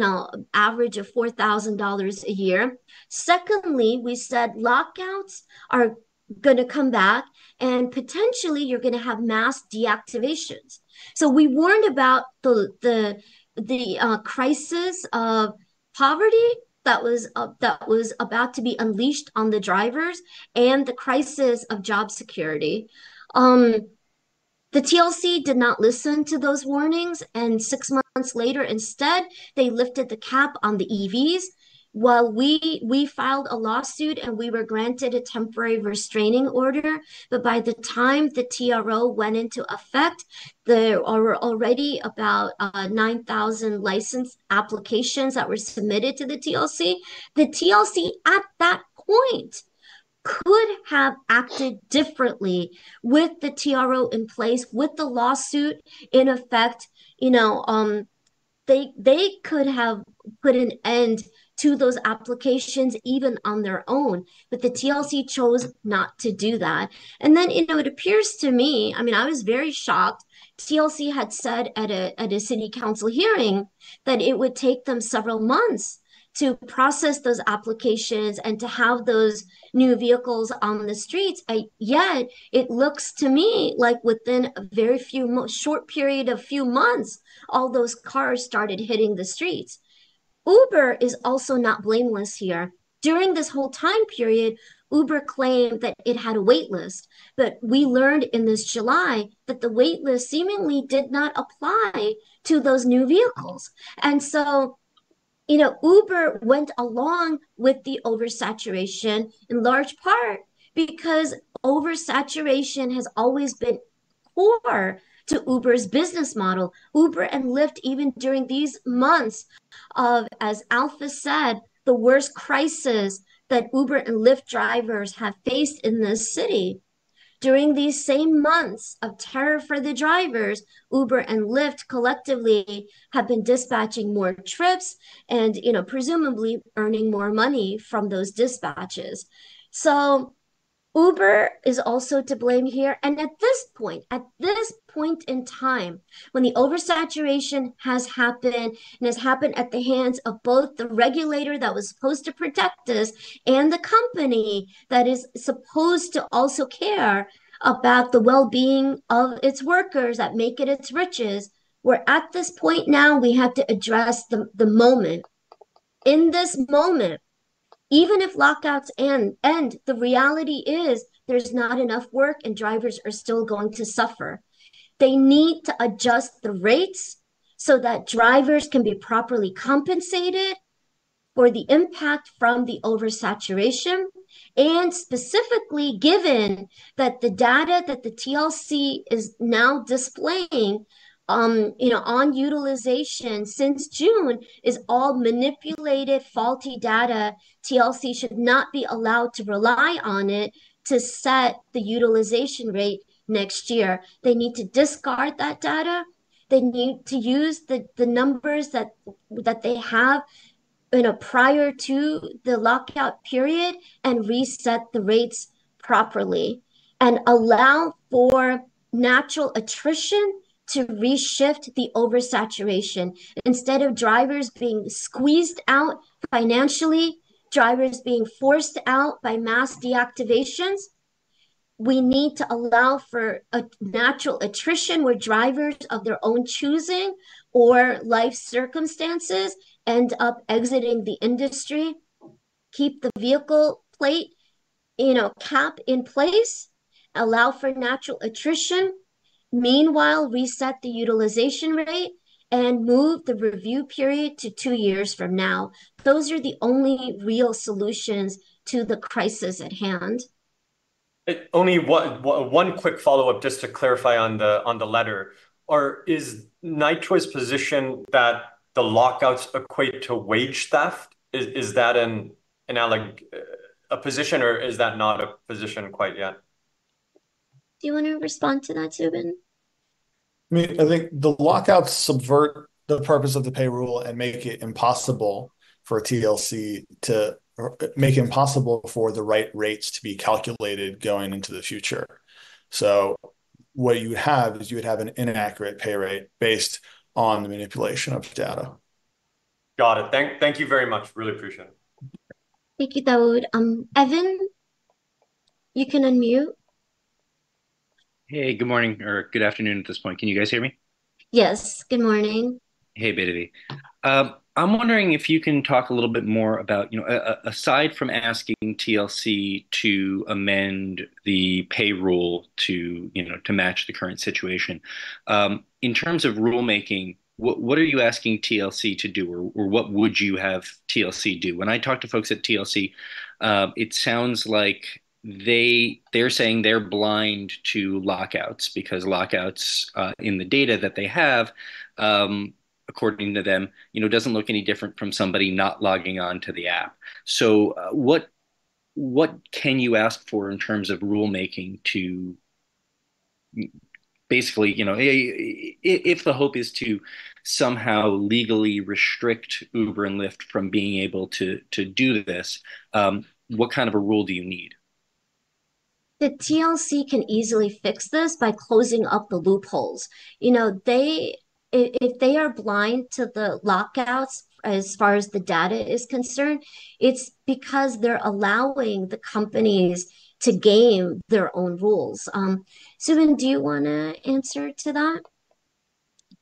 average of $4,000 a year. Secondly, we said lockouts are going to come back and potentially you're going to have mass deactivations. So we warned about the crisis of poverty that was about to be unleashed on the drivers and the crisis of job security. The TLC did not listen to those warnings, and 6 months later, instead, they lifted the cap on the EVs. While we filed a lawsuit and we were granted a temporary restraining order, but by the time the TRO went into effect, there were already about 9,000 license applications that were submitted to the TLC. The TLC at that point could have acted differently with the TRO in place, with the lawsuit in effect. They could have put an end to those applications even on their own. But the TLC chose not to do that. And then, it appears to me, I mean, I was very shocked. TLC had said at a city council hearing that it would take them several months to process those applications and to have those new vehicles on the streets. Yet it looks to me like within a very short period of few months, all those cars started hitting the streets. Uber is also not blameless here. During this whole time period, Uber claimed that it had a wait list, but we learned in this July that the wait list seemingly did not apply to those new vehicles. And so Uber went along with the oversaturation in large part because oversaturation has always been core to Uber's business model. Uber and Lyft, even during these months of, as Alpha said, the worst crisis that Uber and Lyft drivers have faced in this city. During these same months of terror for the drivers, Uber and Lyft collectively have been dispatching more trips and, presumably earning more money from those dispatches. So Uber is also to blame here. And at this point in time, when the oversaturation has happened and has happened at the hands of both the regulator that was supposed to protect us and the company that is supposed to also care about the well-being of its workers that make it its riches, we're at this point now, we have to address the moment. In this moment, even if lockouts end, the reality is there's not enough work and drivers are still going to suffer. They need to adjust the rates so that drivers can be properly compensated for the impact from the oversaturation. And specifically, given that the data that the TLC is now displaying on utilization since June is all manipulated, faulty data. TLC should not be allowed to rely on it to set the utilization rate next year. They need to discard that data. They need to use the numbers that they have prior to the lockout period and reset the rates properly and allow for natural attrition to reshift the oversaturation. Instead of drivers being squeezed out financially, drivers being forced out by mass deactivations, we need to allow for a natural attrition where drivers of their own choosing or life circumstances end up exiting the industry. Keep the vehicle plate, cap in place, allow for natural attrition. Meanwhile, reset the utilization rate and move the review period to 2 years from now. Those are the only real solutions to the crisis at hand. Only one quick follow-up just to clarify on the letter. Or is NYTWA's position that the lockouts equate to wage theft? Is that a position, or is that not a position quite yet? Do you want to respond to that, Subin? I mean, I think the lockouts subvert the purpose of the pay rule and make it impossible for TLC to make it impossible for the right rates to be calculated going into the future. So what you would have is an inaccurate pay rate based on the manipulation of data. Got it. Thank you very much. Really appreciate it. Thank you, Dawood. Evan, you can unmute. Hey, good morning or good afternoon at this point. Can you guys hear me? Yes, good morning. Hey, Biddy. I'm wondering if you can talk a little bit more about, aside from asking TLC to amend the pay rule to match the current situation, in terms of rulemaking, what are you asking TLC to do, or what would you have TLC do? When I talk to folks at TLC, it sounds like they're saying they're blind to lockouts because lockouts in the data that they have, according to them, doesn't look any different from somebody not logging on to the app. So what can you ask for in terms of rulemaking to basically, if the hope is to somehow legally restrict Uber and Lyft from being able to do this, what kind of a rule do you need? The TLC can easily fix this by closing up the loopholes. If they are blind to the lockouts as far as the data is concerned, it's because they're allowing the companies to game their own rules. Subin, do you want to answer to that?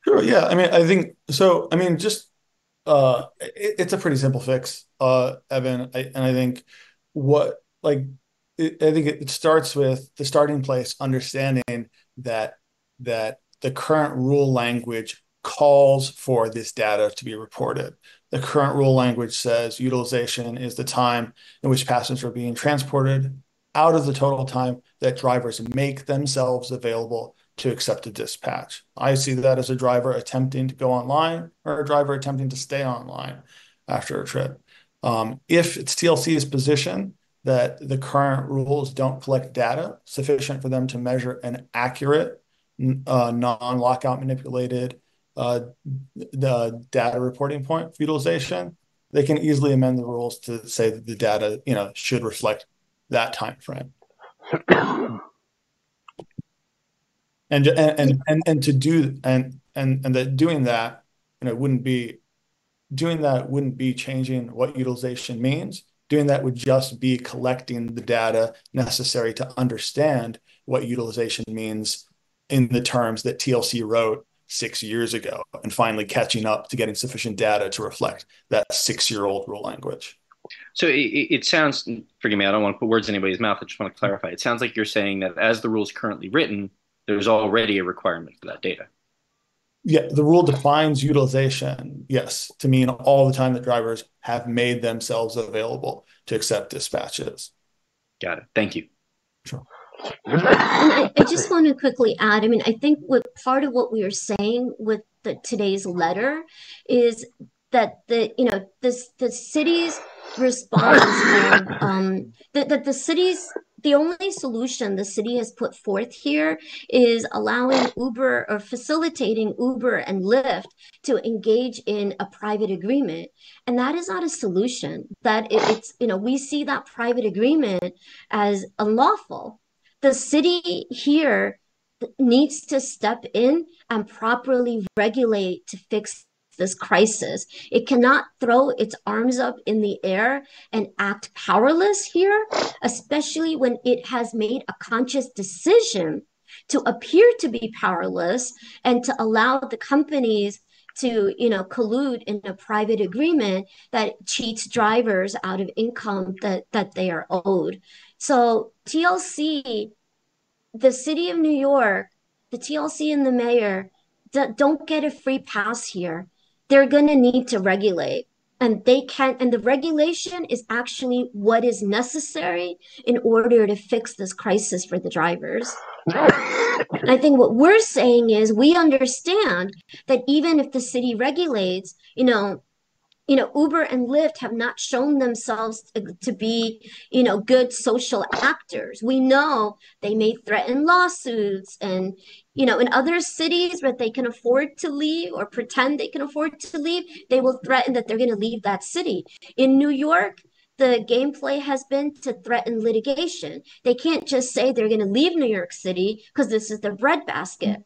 Sure. Yeah. I mean, I think so. I mean, just it's a pretty simple fix, Evan. And I think what like I think it starts with the starting place, understanding that the current rule language calls for this data to be reported. The current rule language says utilization is the time in which passengers are being transported out of the total time that drivers make themselves available to accept a dispatch. I see that as a driver attempting to go online or a driver attempting to stay online after a trip. If it's TLC's position that the current rules don't collect data sufficient for them to measure an accurate, non-lockout manipulated the data reporting point for utilization, they can easily amend the rules to say that the data, should reflect that time frame. And to do and that doing that, wouldn't be changing what utilization means. Doing that would just be collecting the data necessary to understand what utilization means in the terms that TLC wrote 6 years ago, and finally catching up to getting sufficient data to reflect that 6-year-old rule language. So it sounds, forgive me, I don't want to put words in anybody's mouth. I just want to clarify. It sounds like you're saying that as the rule is currently written, there's already a requirement for that data. Yeah, the rule defines utilization, yes, to mean all the time that drivers have made themselves available to accept dispatches. Got it. Thank you. Sure. And I just want to quickly add, I mean, I think part of what we are saying with today's letter is that the city's response that the only solution the city has put forth here is allowing Uber or facilitating Uber and Lyft to engage in a private agreement. And that is not a solution. We see that private agreement as unlawful. The city here needs to step in and properly regulate to fix this crisis. It cannot throw its arms up in the air and act powerless here, especially when it has made a conscious decision to appear to be powerless and to allow the companies to collude in a private agreement that cheats drivers out of income that they are owed. So TLC, the city of New York, the TLC and the mayor don't get a free pass here. They're going to need to regulate. And the regulation is actually what is necessary in order to fix this crisis for the drivers. And I think what we're saying is we understand that even if the city regulates, Uber and Lyft have not shown themselves to be, good social actors. We know they may threaten lawsuits and, in other cities where they can afford to leave or pretend they can afford to leave, they will threaten that they're going to leave that city. In New York, the gameplay has been to threaten litigation. They can't just say they're going to leave New York City because this is their breadbasket.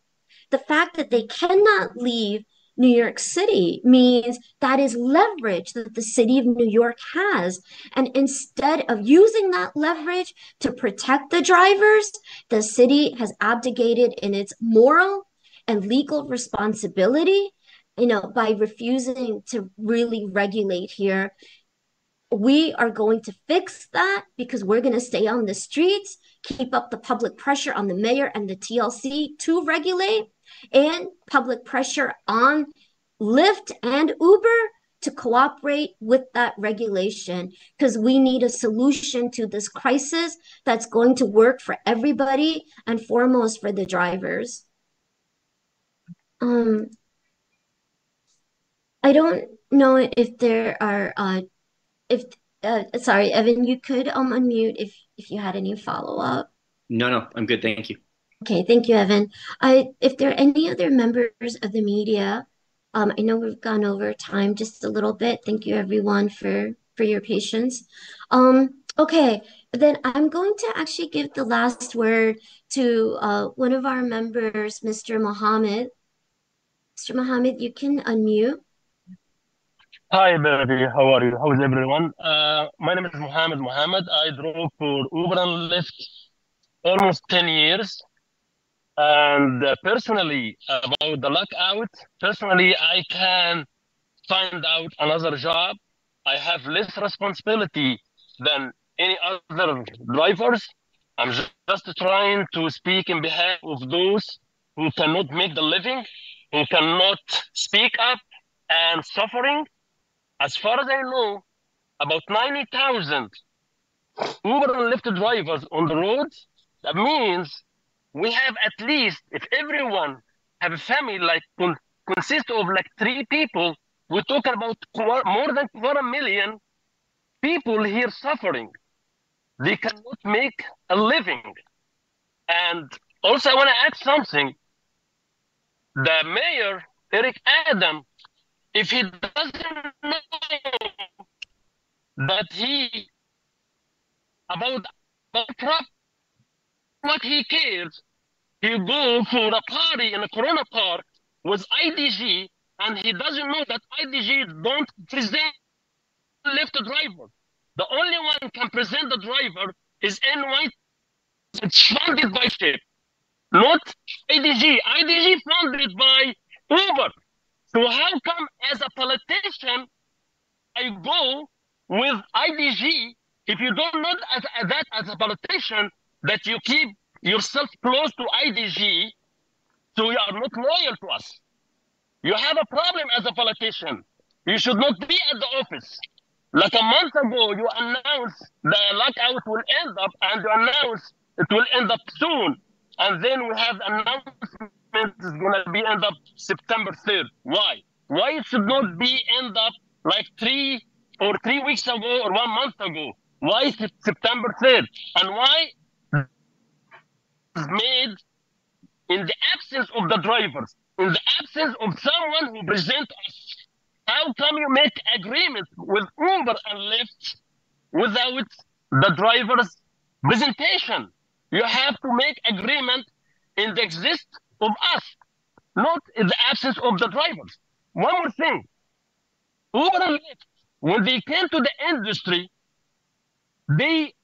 The fact that they cannot leave New York City means that is leverage that the city of New York has. And instead of using that leverage to protect the drivers, the city has abdicated in its moral and legal responsibility, by refusing to really regulate here. We are going to fix that because we're going to stay on the streets, keep up the public pressure on the mayor and the TLC to regulate, and public pressure on Lyft and Uber to cooperate with that regulation, because we need a solution to this crisis that's going to work for everybody and foremost for the drivers. I don't know if there are sorry, Evan, you could unmute if you had any follow-up. No, I'm good. Thank you. Okay, thank you, Evan. If there are any other members of the media, I know we've gone over time just a little bit. Thank you, everyone, for your patience. Okay, then I'm going to actually give the last word to one of our members, Mr. Mohammed. Mr. Mohammed, you can unmute. Hi, baby. How are you? How is everyone? My name is Mohammed. I drove for Uber and Lyft almost 10 years. And personally, about the lockout, personally, I can find out another job. I have less responsibility than any other drivers. I'm just trying to speak in behalf of those who cannot make the living, who cannot speak up and suffering. As far as I know, about 90,000 Uber and Lyft drivers on the roads. That means we have at least, if everyone have a family like consists of like 3 people, we're talking about more than 250,000 people here suffering. They cannot make a living. And also, I want to add something. The mayor, Eric Adam, if he doesn't know that he about crop, what he cares, he go for a party in a Corona Park with IDG, and he doesn't know that IDG don't present Lyft driver. The only one can present the driver is NYTWA. It's funded by Lyft, not IDG. IDG funded by Uber. So how come as a politician I go with IDG if you don't know that as a politician that you keep yourself close to IDG, so you are not loyal to us? You have a problem as a politician. You should not be at the office. Like a month ago, you announced the lockout will end up, and you announced it will end up soon. And then we have announcement it's going to be end up September 3rd. Why? Why it should not be end up like 3 weeks ago or 1 month ago? Why is it September 3rd? And why is made in the absence of the drivers, in the absence of someone who present us? How come you make agreement with Uber and Lyft without the driver's presentation? You have to make agreement in the exist of us, not in the absence of the drivers. One more thing. Uber and Lyft, when they came to the industry, they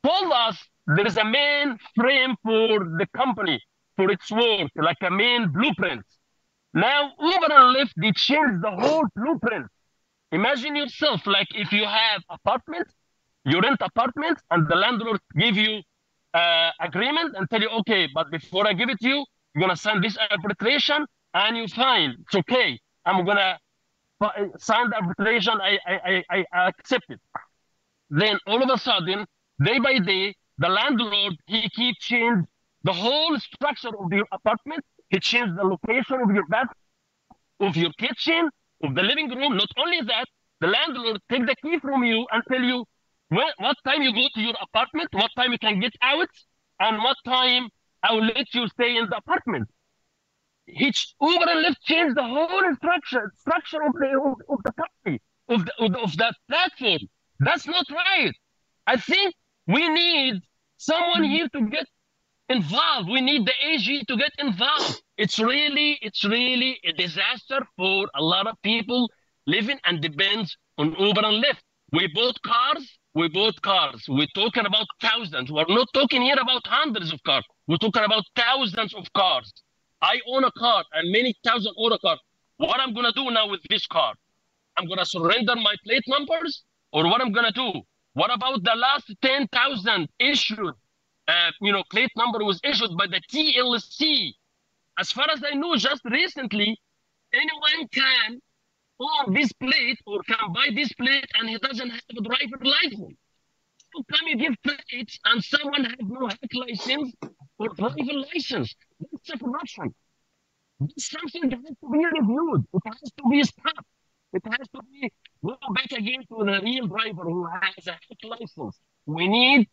told us there is a main frame for the company, for its work, like a main blueprint. Now, Uber and Lyft, they changed the whole blueprint. Imagine yourself, like if you have apartment, you rent apartment, and the landlord give you agreement and tell you, okay, but before I give it to you, you're gonna sign this arbitration, and you sign. It's okay. I'm gonna sign the arbitration. I accept it. Then all of a sudden, day by day, the landlord he keeps changing the whole structure of your apartment. He changed the location of your bathroom, of your kitchen, of the living room. Not only that, the landlord take the key from you and tell you what time you go to your apartment, what time you can get out, and what time I will let you stay in the apartment. Uber and Lyft changed the whole structure of the company, of that platform. That's not right. I think we need someone here to get involved. We need the AG to get involved. It's really a disaster for a lot of people living and depends on Uber and Lyft. We bought cars. We're talking about thousands. We're not talking here about hundreds of cars. We're talking about thousands of cars. I own a car and many thousand own a car. What I'm gonna do now with this car? I'm gonna surrender my plate numbers, or what I'm gonna do? What about the last 10,000 issued? Plate number was issued by the TLC. As far as I know, just recently, anyone can own this plate or can buy this plate, and he doesn't have a driver license. How come you give plates and someone has no hack license or driver license? That's a corruption. It's something that has to be reviewed. It has to be stopped. It has to be go back again to the real driver who has a hack license. We need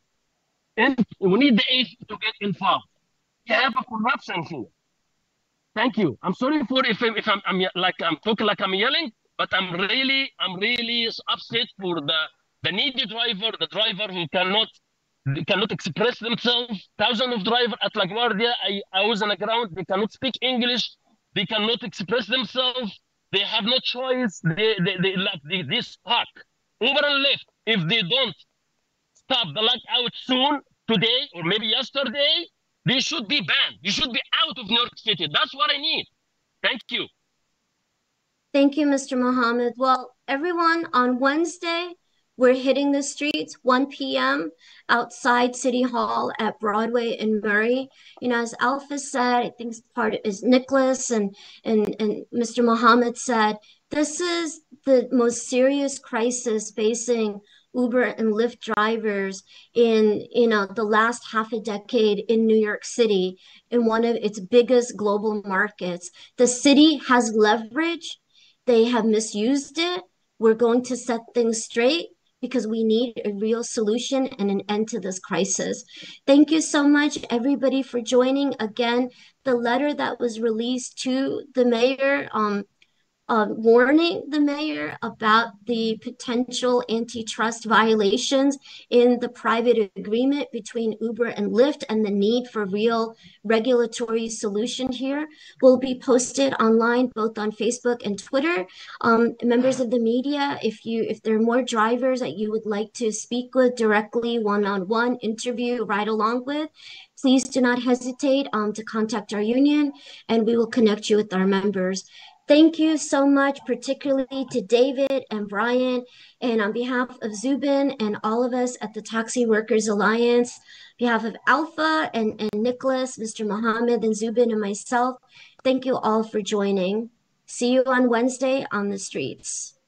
the AG to get involved. We have a corruption here. Thank you. I'm sorry for if I'm like I'm talking like I'm yelling, but I'm really upset for the needy driver, the driver who cannot express themselves. Thousands of drivers at LaGuardia, I was on the ground. They cannot speak English. They cannot express themselves. They have no choice. They like this stuck. Uber and Lyft, if they don't stop the lockout soon, today or maybe yesterday, they should be banned. You should be out of New York City. That's what I need. Thank you. Thank you, Mr. Mohammed. Well, everyone, on Wednesday, we're hitting the streets 1 p.m. outside City Hall at Broadway and Murray. You know, as Alpha said, I think part is Nicholas and Mr. Mohammed said, this is the most serious crisis facing Uber and Lyft drivers in the last half a decade in New York City, in one of its biggest global markets. The city has leverage. They have misused it. We're going to set things straight because we need a real solution and an end to this crisis. Thank you so much, everybody, for joining. Again, the letter that was released to the mayor, warning the mayor about the potential antitrust violations in the private agreement between Uber and Lyft and the need for real regulatory solution here will be posted online, both on Facebook and Twitter. Members of the media, if there are more drivers that you would like to speak with directly, one-on-one interview, ride along with, please do not hesitate to contact our union, and we will connect you with our members. Thank you so much, particularly to David and Brian. And on behalf of Zubin and all of us at the Taxi Workers Alliance, on behalf of Alpha and Nicholas, Mr. Mohammed and Zubin and myself, thank you all for joining. See you on Wednesday on the streets.